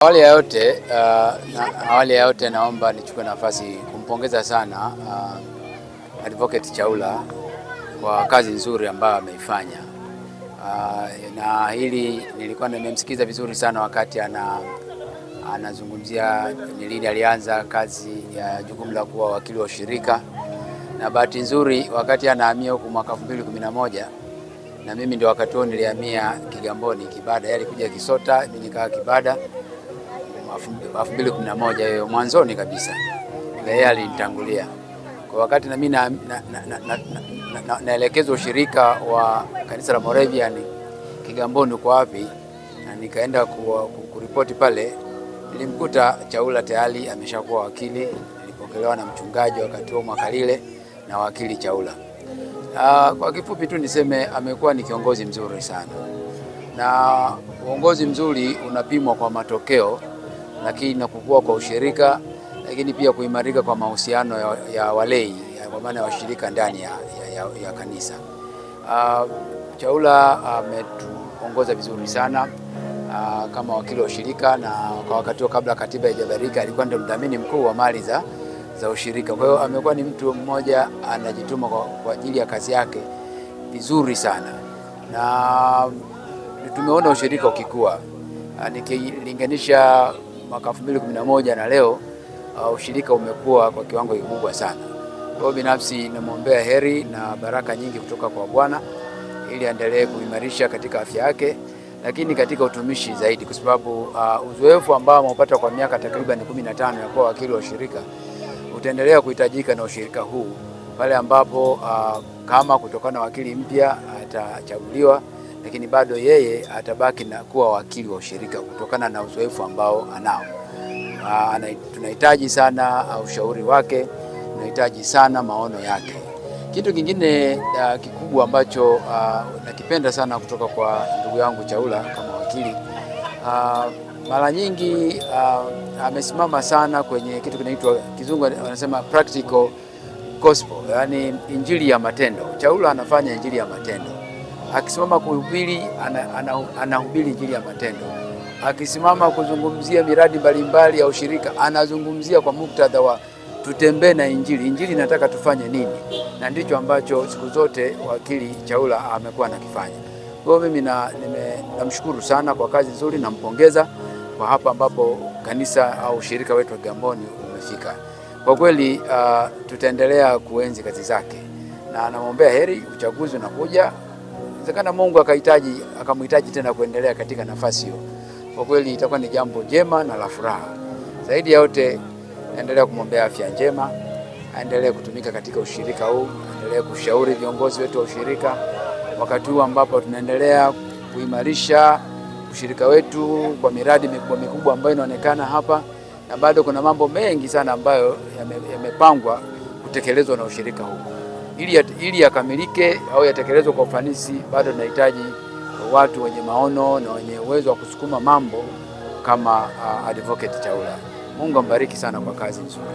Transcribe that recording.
Awali ya yote naomba nichukue nafasi kumpongeza sana Advocate Chaula kwa kazi nzuri ambayo ameifanya. Na hili nilikuwa nimemsikiza vizuri sana wakati anazungumzia ni lini alianza kazi ya jukumu la kuwa wakili wa shirika, na bahati nzuri wakati anahamia huku mwaka 2011 na mimi ndio wakati huo nilihamia Kigamboni Kibada. Yeye alikuja Kisota, mimi nikaa Kibada 2011, hiyo mwanzoni kabisa. Yeye alinitangulia. Kwa wakati na mimi naelekezwa ushirika wa kanisa la Moravian Kigamboni kwa wapi, na nikaenda kuripoti pale, nilimkuta Chaula tayari ameshakuwa wakili. Nilipokelewa na mchungaji wakati huo Mwakalile na wakili Chaula. Kwa kifupi tu niseme amekuwa ni kiongozi mzuri sana, na uongozi mzuri unapimwa kwa matokeo, lakini na kukua kwa ushirika, lakini pia kuimarika kwa mahusiano ya walei, kwa maana ya washirika ndani ya kanisa. Chaula ametuongoza vizuri sana kama wakili wa shirika, na kwa wakati huo kabla katiba haijabadilika alikuwa ndio mdhamini mkuu wa mali za ushirika. Kwa hiyo amekuwa ni mtu mmoja anajituma kwa ajili ya kazi yake vizuri sana, na tumeona ushirika ukikua. Nikilinganisha mwaka 2011 na leo, ushirika umekuwa kwa kiwango kikubwa sana. Kwa hiyo binafsi namwombea heri na baraka nyingi kutoka kwa Bwana ili aendelee kuimarisha katika afya yake, lakini katika utumishi zaidi, kwa sababu uzoefu ambao ameupata kwa miaka takriban 15 ya kuwa wakili wa shirika utaendelea kuhitajika na ushirika huu pale ambapo kama kutokana na wakili mpya atachaguliwa, lakini bado yeye atabaki na kuwa wakili wa ushirika kutokana na uzoefu ambao anao. Tunahitaji sana ushauri wake, tunahitaji sana maono yake. Kitu kingine kikubwa ambacho nakipenda sana kutoka kwa ndugu yangu Chaula kama wakili, mara nyingi amesimama sana kwenye kitu kinaitwa kizungu wanasema practical gospel, yani injili ya matendo. Chaula anafanya injili ya matendo. Akisimama kuhubiri, anahubiri injili ya matendo. Akisimama kuzungumzia miradi mbalimbali ya ushirika, anazungumzia kwa muktadha wa tutembee na injili. Injili inataka tufanye nini? Na ndicho ambacho siku zote wakili Chaula amekuwa anakifanya. Kwa hiyo mimi namshukuru sana kwa kazi nzuri, nampongeza kwa hapa ambapo kanisa au ushirika wetu wa Kigamboni umefika. Kwa kweli tutaendelea kuenzi kazi zake, na namwombea heri. Uchaguzi unakuja, inawezekana Mungu akamhitaji tena kuendelea katika nafasi hiyo. Kwa kweli itakuwa ni jambo jema na la furaha. Zaidi ya yote naendelea kumwombea afya njema, aendelee kutumika katika ushirika huu, aendelee kushauri viongozi wetu wa ushirika wakati huu ambapo tunaendelea kuimarisha ushirika wetu kwa miradi mikubwa ambayo inaonekana hapa, na bado kuna mambo mengi sana ambayo yamepangwa kutekelezwa na ushirika huu. Ili yakamilike au yatekelezwe kwa ufanisi, bado tunahitaji watu wenye maono na wenye uwezo wa kusukuma mambo kama Advocate Chaula. Mungu ambariki sana kwa kazi nzuri.